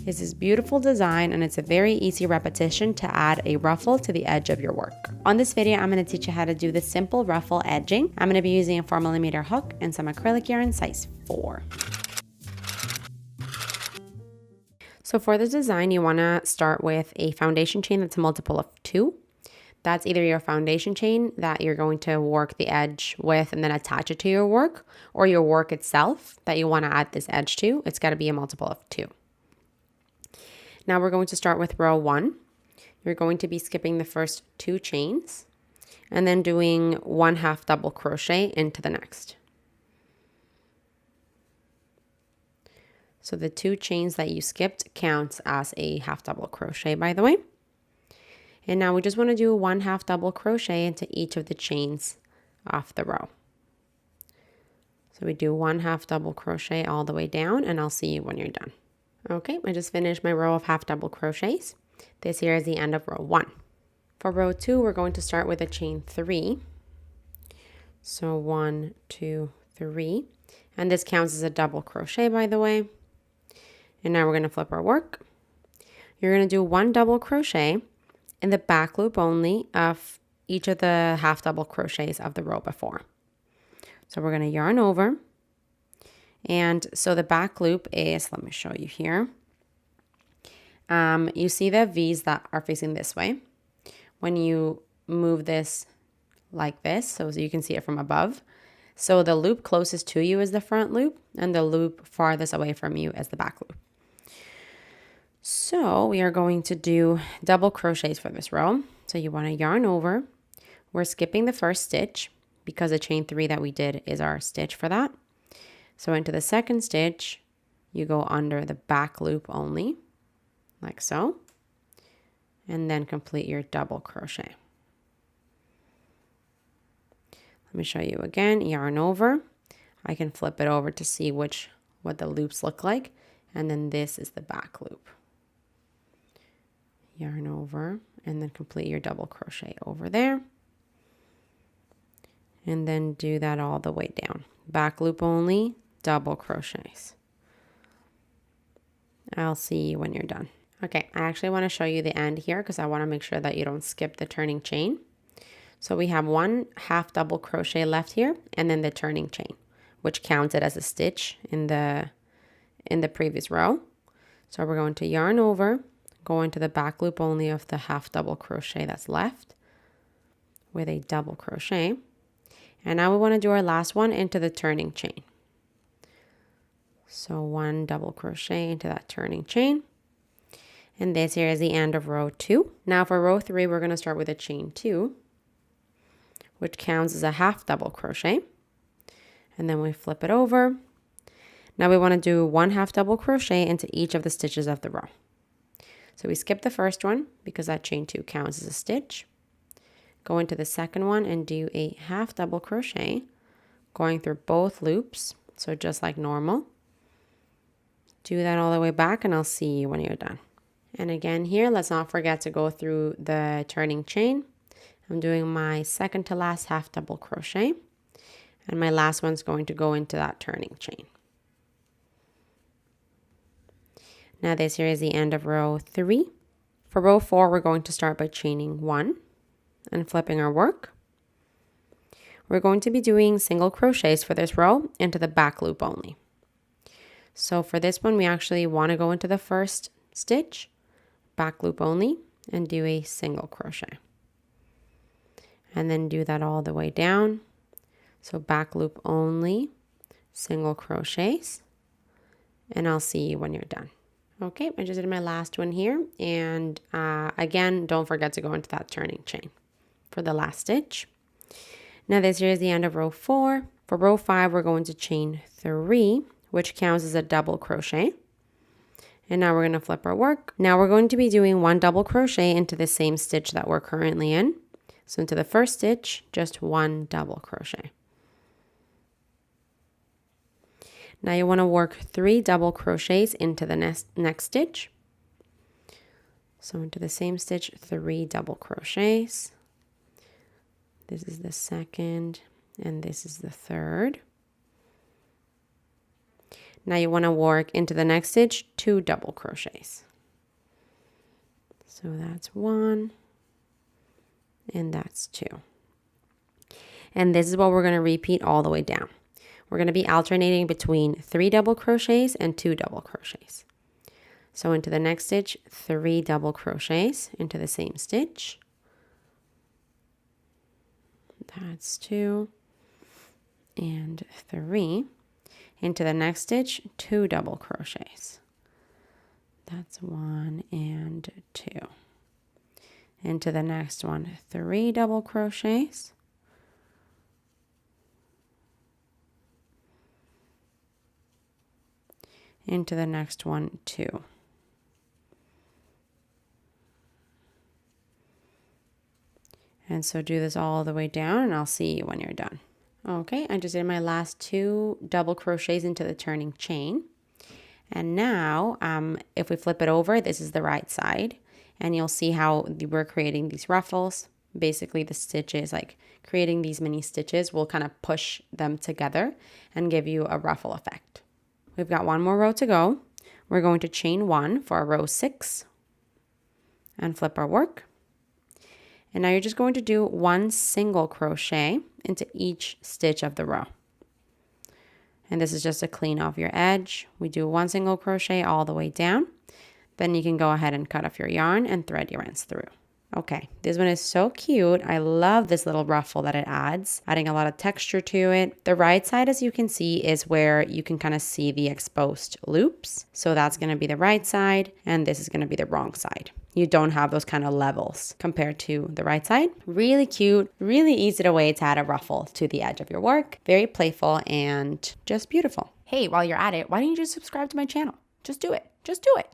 is this beautiful design, and it's a very easy repetition to add a ruffle to the edge of your work. On this video, I'm going to teach you how to do the simple ruffle edging. I'm going to be using a 4mm hook and some acrylic yarn size 4. So for this design, you want to start with a foundation chain that's a multiple of 2. That's either your foundation chain that you're going to work the edge with and then attach it to your work, or your work itself that you want to add this edge to. It's got to be a multiple of 2. Now we're going to start with row 1. You're going to be skipping the first 2 chains and then doing 1/2 double crochet into the next. So the 2 chains that you skipped counts as a 1/2 double crochet, by the way. And now we just want to do 1/2 double crochet into each of the chains off the row. So we do 1/2 double crochet all the way down, and I'll see you when you're done. Okay, I just finished my row of 1/2 double crochets. This here is the end of row 1. For row 2, we're going to start with a chain 3. So 1, 2, 3. And this counts as a double crochet, by the way. And now we're going to flip our work. You're going to do 1 double crochet in the back loop only of each of the 1/2 double crochets of the row before. So we're going to yarn over. And so the back loop is, let me show you here. You see the V's that are facing this way. When you move this like this, so you can see it from above. So the loop closest to you is the front loop, and the loop farthest away from you is the back loop. So we are going to do double crochets for this row. So you want to yarn over. We're skipping the first stitch because the chain 3 that we did is our stitch for that. So into the second stitch, you go under the back loop only, like so, and then complete your double crochet. Let me show you again. Yarn over. I can flip it over to see what the loops look like, and then this is the back loop. Yarn over and then complete your double crochet over there, and then do that all the way down. Back loop only, double crochets. I'll see you when you're done. Okay, I actually want to show you the end here because I want to make sure that you don't skip the turning chain. So we have 1/2 double crochet left here, and then the turning chain, which counted as a stitch in the previous row. So we're going to yarn over, go into the back loop only of the 1/2 double crochet that's left with a double crochet. And now we want to do our last one into the turning chain. So 1 double crochet into that turning chain. And this here is the end of row 2. Now for row 3, we're going to start with a chain 2, which counts as a 1/2 double crochet. And then we flip it over. Now we want to do 1/2 double crochet into each of the stitches of the row. So we skip the first one because that chain 2 counts as a stitch. Go into the second one and do a 1/2 double crochet, going through both loops. So just like normal. Do that all the way back, and I'll see you when you're done. And again here, let's not forget to go through the turning chain. I'm doing my second to last 1/2 double crochet, and my last one's going to go into that turning chain. Now this here is the end of row 3. For row 4, we're going to start by chaining 1 and flipping our work. We're going to be doing single crochets for this row into the back loop only. So for this one, we actually want to go into the first stitch, back loop only, and do a single crochet. And then do that all the way down. So back loop only, single crochets, and I'll see you when you're done. Okay, I just did my last one here, and again, don't forget to go into that turning chain for the last stitch. Now this here is the end of row 4. For row 5, we're going to chain 3, which counts as a double crochet. And now we're going to flip our work. Now we're going to be doing 1 double crochet into the same stitch that we're currently in. So into the first stitch, just 1 double crochet. Now you want to work 3 double crochets into the next stitch. So into the same stitch, 3 double crochets. This is the second, and this is the third. Now you want to work into the next stitch 2 double crochets. So that's 1 and that's 2. And this is what we're going to repeat all the way down. We're going to be alternating between 3 double crochets and 2 double crochets. So into the next stitch, 3 double crochets into the same stitch. That's 2 and 3. Into the next stitch, 2 double crochets. That's 1 and 2. Into the next one, 3 double crochets. Into the next one, 2. And so do this all the way down and I'll see you when you're done. Okay, I just did my last 2 double crochets into the turning chain. And now, if we flip it over, this is the right side. And you'll see how we're creating these ruffles. Basically, the stitches, like creating these mini stitches, will kind of push them together and give you a ruffle effect. We've got 1 more row to go. We're going to chain 1 for row 6 and flip our work. And now you're just going to do 1 single crochet into each stitch of the row. And this is just to clean off your edge. We do 1 single crochet all the way down. Then you can go ahead and cut off your yarn and thread your ends through. Okay, this one is so cute. I love this little ruffle that it adds, adding a lot of texture to it. The right side, as you can see, is where you can kind of see the exposed loops. So that's going to be the right side, and this is going to be the wrong side. You don't have those kind of levels compared to the right side. Really cute, really easy way to add a ruffle to the edge of your work. Very playful and just beautiful. Hey, while you're at it, why don't you just subscribe to my channel? Just do it. Just do it.